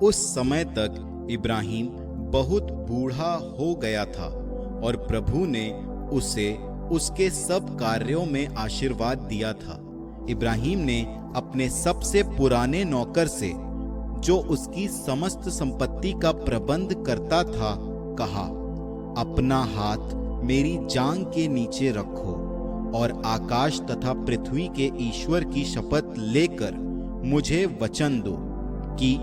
उस समय तक इब्राहिम बहुत बूढ़ा हो गया था और प्रभु ने उसे उसके सब कार्यों में आशीर्वाद दिया था। इब्राहिम ने अपने सबसे पुराने नौकर से, जो उसकी समस्त संपत्ति का प्रबंध करता था, कहा, अपना हाथ मेरी जांघ के नीचे रखो और आकाश तथा पृथ्वी के ईश्वर की शपथ लेकर मुझे वचन दो कि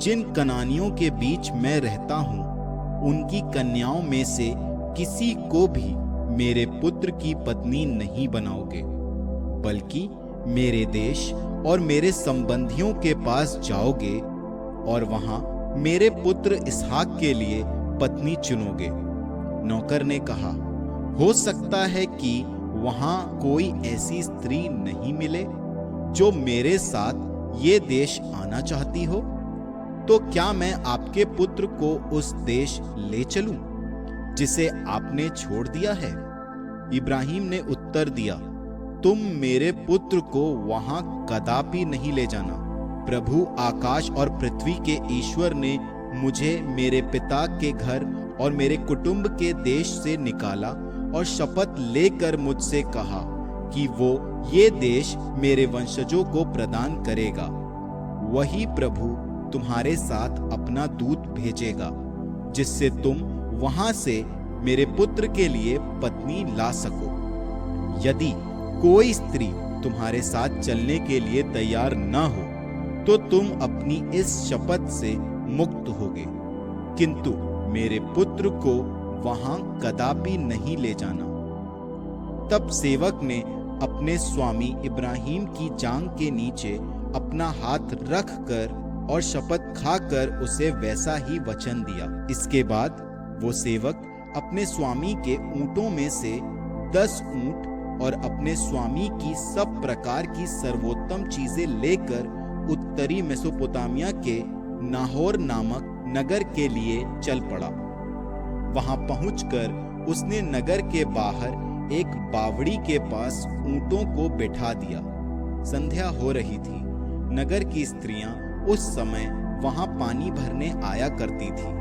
जिन कनानियों के बीच मैं रहता हूँ, उनकी कन्याओं में से किसी को भी मेरे पुत्र की पत्नी नहीं बनाओगे, बल्कि मेरे देश और मेरे संबंधियों के पास जाओगे और वहां मेरे पुत्र इसहाक के लिए पत्नी चुनोगे। नौकर ने कहा, हो सकता है कि वहां कोई ऐसी स्त्री नहीं मिले जो मेरे साथ ये देश आना चाहती हो, तो क्या मैं आपके पुत्र को उस देश ले चलूं जिसे आपने छोड़ दिया है? इब्राहिम ने उत्तर दिया, तुम मेरे पुत्र को वहां कदापि नहीं ले जाना। प्रभु आकाश और पृथ्वी के ईश्वर ने मुझे मेरे पिता के घर और मेरे कुटुंब के देश से निकाला और शपथ लेकर मुझसे कहा कि वो ये देश मेरे वंशजों को प्रदान करेगा। वही प्रभु तुम्हारे साथ अपना दूत भेजेगा, जिससे तुम वहां से मेरे पुत्र के लिए पत्नी ला सको। यदि कोई स्त्री तुम्हारे साथ चलने के लिए तैयार न हो, तो तुम अपनी इस शपथ से मुक्त होगे, किंतु मेरे पुत्र को वहां कदापि नहीं ले जाना। तब सेवक ने अपने स्वामी इब्राहिम की जांघ के नीचे अपना हाथ रख कर और शपथ खाकर उसे वैसा ही वचन दिया। इसके बाद वो सेवक अपने स्वामी के ऊंटों में से 10 ऊंट और अपने स्वामी की सब प्रकार की सर्वोत्तम चीजें लेकर उत्तरी मेसोपोटामिया के नाहोर नामक नगर के लिए चल पड़ा। वहां पहुंचकर उसने नगर के बाहर एक बावड़ी के पास ऊंटों को बिठा दिया। संध्या हो रही थी। नगर की स्त्रियां उस समय वहां पानी भरने आया करती थी।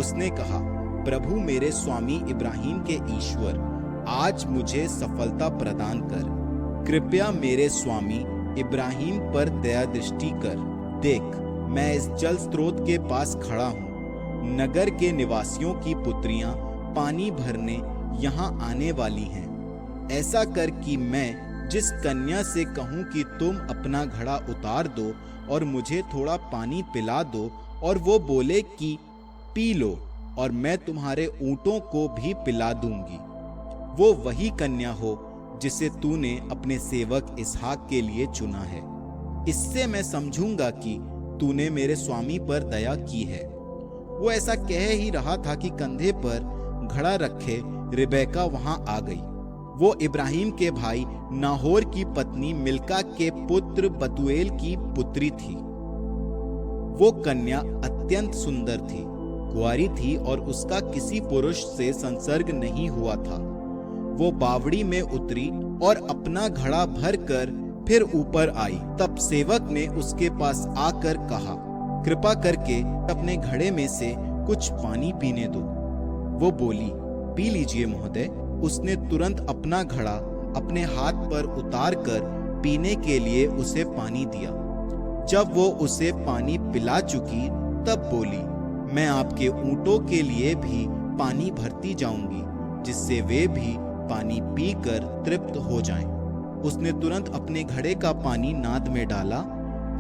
उसने कहा, प्रभु मेरे स्वामी इब्राहिम के ईश्वर, आज मुझे सफलता प्रदान कर। कृपया मेरे स्वामी इब्राहिम पर दया दृष्टि कर। देख, मैं इस जल स्रोत के पास खड़ा हूँ। नगर के निवासियों की पुत्रियां पानी भरने यहाँ आने वाली हैं। ऐसा कर कि मैं जिस कन्या से कहूँ कि तुम अपना घड़ा उतार दो और मुझे थोड़ा पानी पिला दो, और वो बोले कि पी लो, और मैं तुम्हारे ऊंटों को भी पिला दूंगी, वो वही कन्या हो जिसे तूने अपने सेवक इसहाक के लिए चुना है। इससे मैं समझूंगा कि तूने मेरे स्वामी पर दया की है। वो ऐसा कह ही रहा था कि कंधे पर घड़ा रखे रिबेका वहां आ गई। वो इब्राहिम के भाई नाहोर की पत्नी मिल्का के पुत्र बतूएल की पुत्री थी। वो कन्या अत्यंत सुंदर थी, कुंवारी थी और उसका किसी पुरुष से संसर्ग नहीं हुआ था। वो बावड़ी में उतरी और अपना घड़ा भर कर फिर ऊपर आई। तब सेवक ने उसके पास आकर कहा, कृपा करके अपने घड़े में से कुछ पानी पीने दो। वो बोली, पी लीजिए महोदय। उसने तुरंत अपना घड़ा अपने हाथ पर उतार कर पीने के लिए उसे पानी दिया। जब वो उसे पानी पिला चुकी, तब बोली, मैं आपके ऊंटों के लिए भी पानी भरती जाऊंगी, जिससे वे भी पानी पीकर तृप्त हो जाएं। उसने तुरंत अपने घड़े का पानी नाद में डाला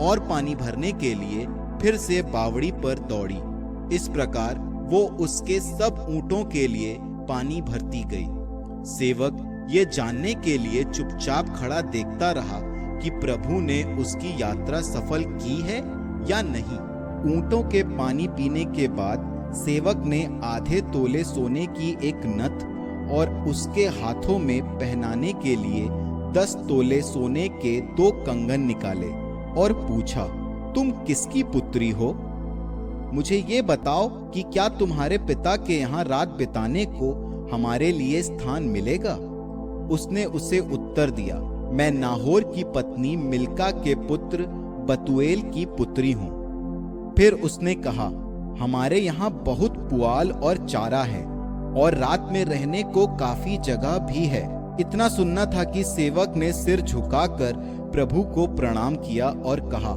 और पानी भरने के लिए फिर से बावड़ी पर दौड़ी। इस प्रकार वो उसके सब ऊंटों के लिए पानी भरती गई। सेवक ये जानने के लिए चुपचाप खड़ा देखता रहा कि प्रभु ने उसकी यात्रा सफल की है या नहीं। ऊंटों के पानी पीने के बाद सेवक ने आधे तोले सोने की एक नथ और उसके हाथों में पहनाने के लिए 10 तोले सोने के 2 कंगन निकाले और पूछा, तुम किसकी पुत्री हो? मुझे ये बताओ कि क्या तुम्हारे पिता के यहाँ रात बिताने को हमारे लिए स्थान मिलेगा? उसने उसे उत्तर दिया, मैं नाहोर की पत्नी मिल्का के पुत्र बतूएल की पुत्री हूँ। फिर उसने कहा, हमारे यहाँ बहुत पुआल और चारा है और रात में रहने को काफी जगह भी है। इतना सुनना था कि सेवक ने सिर झुकाकर प्रभु को प्रणाम किया और कहा,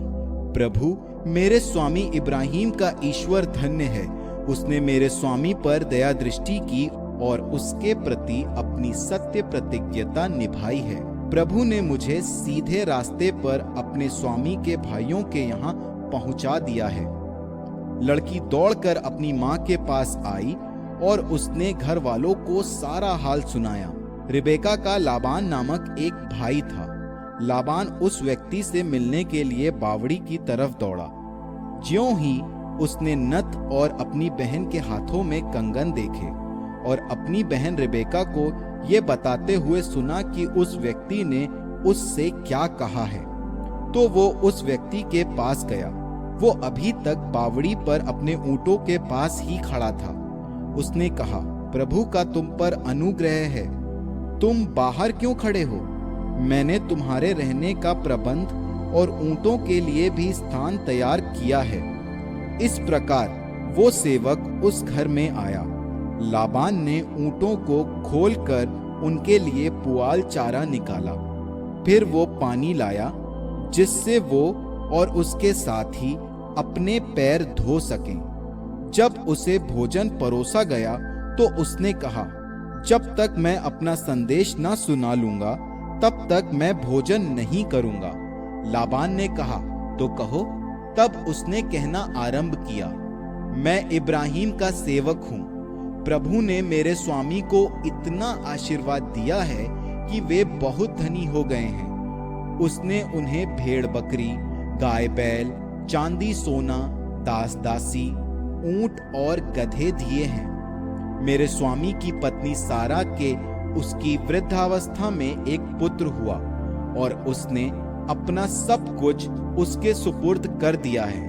प्रभु, मेरे स्वामी इब्राहिम का ईश्वर धन्य है। उसने मेरे स्वामी पर दया दृष्टि की और उसके प्रति अपनी सत्य प्रतिज्ञता निभाई है। प्रभु ने मुझे सीधे रास्ते पर अपने स्वामी के भाइयों के यहाँ पहुंचा दिया है। लड़की दौड़कर अपनी माँ के पास आई और उसने घर वालों को सारा हाल सुनाया। रिबेका का लाबान नामक एक भाई था। लाबान उस व्यक्ति से मिलने के लिए बावड़ी की तरफ दौड़ा। ज्यों ही उसने नत और अपनी बहन के हाथों में कंगन देखे और अपनी बहन रिबेका को ये बताते हुए सुना कि उस व्यक्ति ने उससे क्या कहा है, तो वो उस व्यक्ति के पास गया। वो अभी तक बावड़ी पर अपने ऊंटों के पास ही खड़ा था। उसने कहा, प्रभु का तुम पर अनुग्रह है। तुम बाहर क्यों खड़े हो? मैंने तुम्हारे रहने का प्रबंध और ऊंटों के लिए भी स्थान तैयार किया है। इस प्रकार वो सेवक उस घर में आया। लाबान ने ऊंटों को खोलकर उनके लिए पुआल चारा निकाला। फिर वो पानी लाया जिससे वो और उसके साथी अपने पैर धो सकें। जब उसे भोजन परोसा गया तो उसने कहा, जब तक मैं अपना संदेश न सुना लूंगा तब तक मैं भोजन नहीं करूंगा। लाबान ने कहा, तो कहो। तब उसने कहना आरंभ किया, मैं इब्राहिम का सेवक हूँ। प्रभु ने मेरे स्वामी को इतना आशीर्वाद दिया है कि वे बहुत धनी हो गए हैं। उसने उन्हें भेड़ बकरी, गाय बैल, चांदी सोना, दास दासी, ऊंट और गधे दिए हैं। मेरे स्वामी की पत्नी सारा के उसकी वृद्धावस्था में एक पुत्र हुआ और उसने अपना सब कुछ उसके सुपुर्द कर दिया है।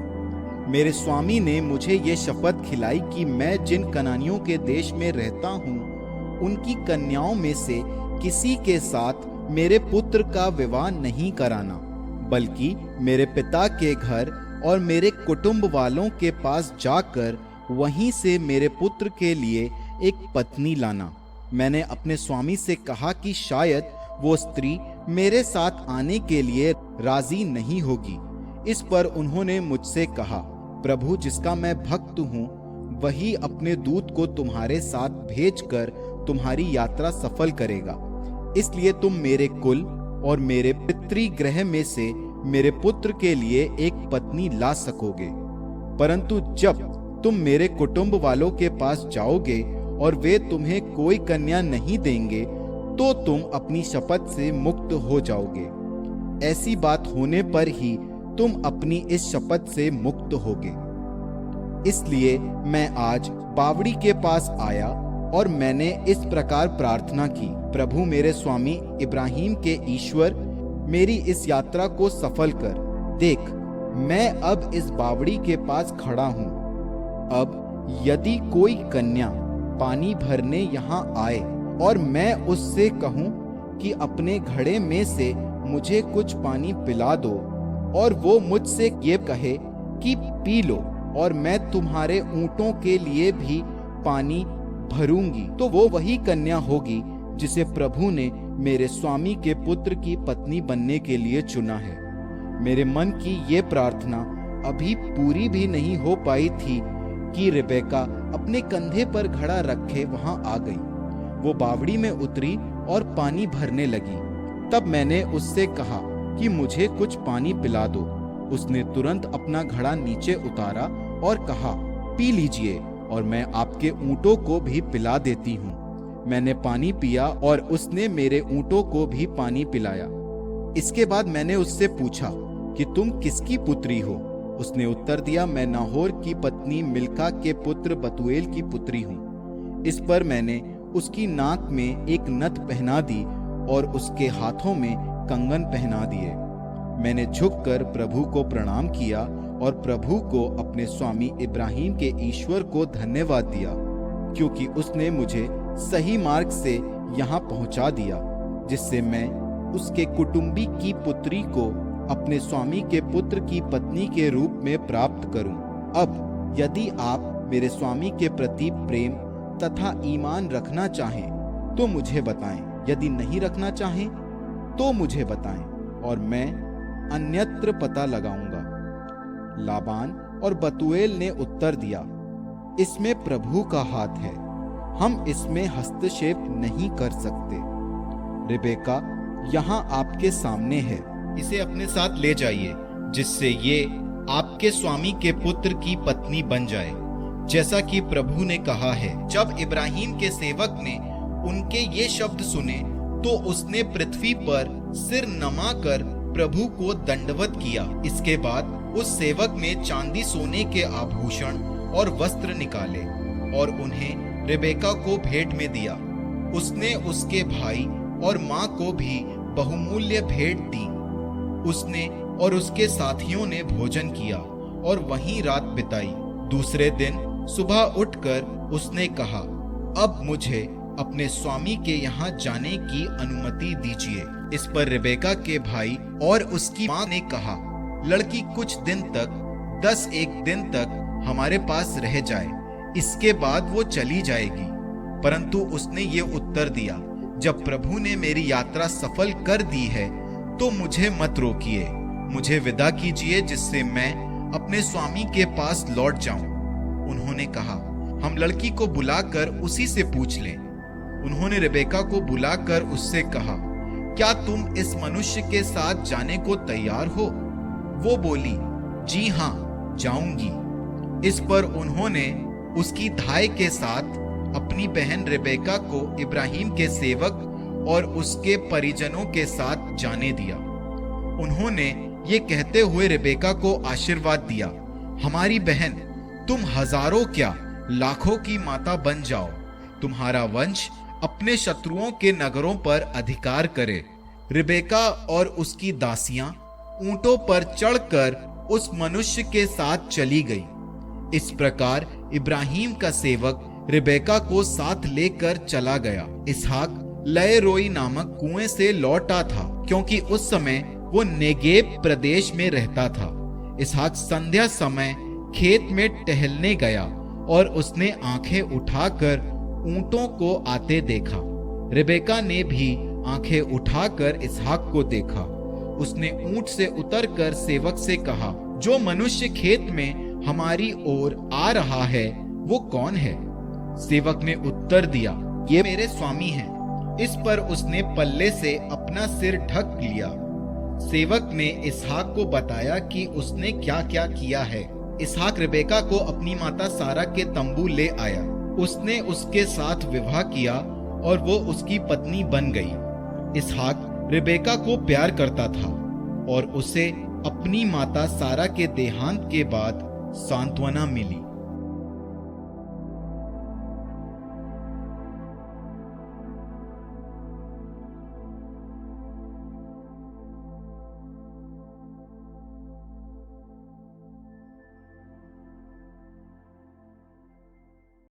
मेरे स्वामी ने मुझे ये शपथ खिलाई कि मैं जिन कनानियों के देश में रहता हूँ उनकी कन्याओं में से किसी के साथ मेरे पुत्र का विवाह नहीं कराना, बल्कि मेरे पिता के घर और मेरे कुटुंब वालों के पास जाकर वहीं से मेरे पुत्र के लिए एक पत्नी लाना। मैंने अपने स्वामी से कहा कि शायद वो स्त्री मेरे साथ आने के लिए राजी नहीं होगी। इस पर उन्होंने मुझसे कहा, प्रभु जिसका मैं भक्त हूँ वही अपने दूत को तुम्हारे साथ भेजकर तुम्हारी यात्रा सफल करेगा। इसलिए तुम मेरे कुल और मेरे पितृगृह में से मेरे पुत्र के लिए एक पत्नी ला सकोगे। परंतु जब तुम मेरे कुटुंब वालों के पास जाओगे और वे तुम्हें कोई कन्या नहीं देंगे तो तुम अपनी शपथ से मुक्त हो जाओगे। ऐसी बात होने पर ही तुम अपनी इस शपथ से मुक्त होगे। इसलिए मैं आज बावड़ी के पास आया और मैंने इस प्रकार प्रार्थना की, प्रभु मेरे स्वामी इब्राहिम के ईश्वर, मेरी इस यात्रा को सफल कर। देख, मैं अब इस बावड़ी के पास खड़ा हूँ। अब यदि कोई कन्या पानी भरने यहाँ आए और मैं उससे कहूँ कि अपने घड़े में से मुझे कुछ पानी पिला दो और वो मुझसे ये कहे कि पी लो और मैं तुम्हारे ऊंटों के लिए भी पानी भरूंगी, तो वो वही कन्या होगी जिसे प्रभु ने मेरे स्वामी के पुत्र की पत्नी बनने के लिए चुना है। मेरे मन की ये प्रार्थना अभी पूरी भी नहीं हो पाई थी कि रिबेका अपने कंधे पर घड़ा रखे वहां आ गई। वो बावड़ी में उतरी और पानी भरने लगी। तब मैंने उससे कहा कि मुझे कुछ पानी पिला दो। उसने तुरंत अपना घड़ा नीचे उतारा और कहा, पी लीजिए और मैं आपके ऊंटों को भी पिला देती हूँ। मैंने पानी पिया और उसने मेरे ऊंटों को भी पानी पिलाया। इसके बाद मैंने उससे पूछा कि तुम किसकी पुत्री हो? उसने उत्तर दिया, मैं नाहोर की पत्नी मिल्का के पुत्र बतूएल की पुत्री हूँ। इस पर मैंने उसकी नाक में एक नथ पहना दी और उसके हाथों में कंगन पहना दिए। मैंने झुककर प्रभु को प्रणाम किया और प्रभु को अपने स्वामी इब्राहिम के ईश्वर को धन्यवाद दिया, क्योंकि उसने मुझे सही मार्ग से यहाँ पहुँचा दिया, जिससे मैं उसके कुटुंबी की पुत्री को अपने स्वामी के पुत्र की पत्नी के रूप में प्राप्त करूं। अब यदि आप मेरे स्वामी के प्रति प्रेम तथा ईमान रखना चाहें तो मुझे बताएं, यदि नहीं रखना चाहें तो मुझे बताएं और मैं अन्यत्र पता लगाऊंगा। लाबान और बतूएल ने उत्तर दिया, इसमें प्रभु का हाथ है, हम इसमें हस्तक्षेप नहीं कर सकते। रिबेका यहाँ आपके सामने है, इसे अपने साथ ले जाइए, जिससे ये आपके स्वामी के पुत्र की पत्नी बन जाए, जैसा कि प्रभु ने कहा है। जब इब्राहिम के सेवक ने उनके ये शब्द सुने तो उसने पृथ्वी पर सिर नमाकर प्रभु को दंडवत किया। इसके बाद उस सेवक ने चांदी सोने के आभूषण और वस्त्र निकाले और उन्हें रिबेका को भेंट में दिया। उसने उसके भाई और माँ को भी बहुमूल्य भेंट दी। उसने और उसके साथियों ने भोजन किया और वहीं रात बिताई। दूसरे दिन सुबह उठकर उसने कहा, अब मुझे अपने स्वामी के यहाँ जाने की अनुमति दीजिए। इस पर रिबेका के भाई और उसकी माँ ने कहा, लड़की कुछ दिन तक 10 दिन तक हमारे पास रह जाए, इसके बाद वो चली जाएगी। परंतु उसने ये उत्तर दिया, जब प्रभु ने मेरी यात्रा सफल कर दी है तो मुझे मत रोकिए, मुझे विदा कीजिए, जिससे मैं अपने स्वामी के पास लौट जाऊं। उन्होंने कहा, हम लड़की को बुलाकर उसी से पूछ लें। उन्होंने रिबेका को बुलाकर उससे कहा, क्या तुम इस मनुष्य के साथ जाने को तैयार हो? वो बोली, जी हाँ, जाऊंगी। इस पर उन्होंने उसकी धाई के साथ अपनी बहन रिबेका को इब्राहिम के सेवक और उसके परिजनों के साथ जाने दिया। उन्होंने ये कहते हुए रिबेका को आशीर्वाद दिया, हमारी बहन, तुम हजारों क्या लाखों की माता बन जाओ, तुम्हारा वंश अपने शत्रुओं के नगरों पर अधिकार करे। रिबेका और उसकी दासियां ऊंटों पर चढ़कर उस मनुष्य के साथ चली गई। इस प्रकार इब्राहिम का सेवक रिबेका को साथ लेकर चला गया। इसहाक लय रोई नामक कुएं से लौटा था, क्योंकि उस समय वो नेगेब प्रदेश में रहता था। इसहाक संध्या समय खेत में टहलने गया और उसने आंखें उठाकर ऊंटों को आते देखा। रिबेका ने भी आंखें उठाकर इसहाक को देखा। उसने ऊंट से उतरकर सेवक से कहा, जो मनुष्य खेत में हमारी ओर आ रहा है वो कौन है? सेवक ने उत्तर दिया, ये मेरे स्वामी हैं। इस पर उसने पल्ले से अपना सिर ढक लिया। सेवक ने इसहाक को बताया कि उसने क्या क्या किया है। इसहाक रिबेका को अपनी माता सारा के तंबू ले आया। उसने उसके साथ विवाह किया और वो उसकी पत्नी बन गई। इसहाक रिबेका को प्यार करता था और उसे अपनी माता सारा के देहांत के बाद सांत्वना मिली।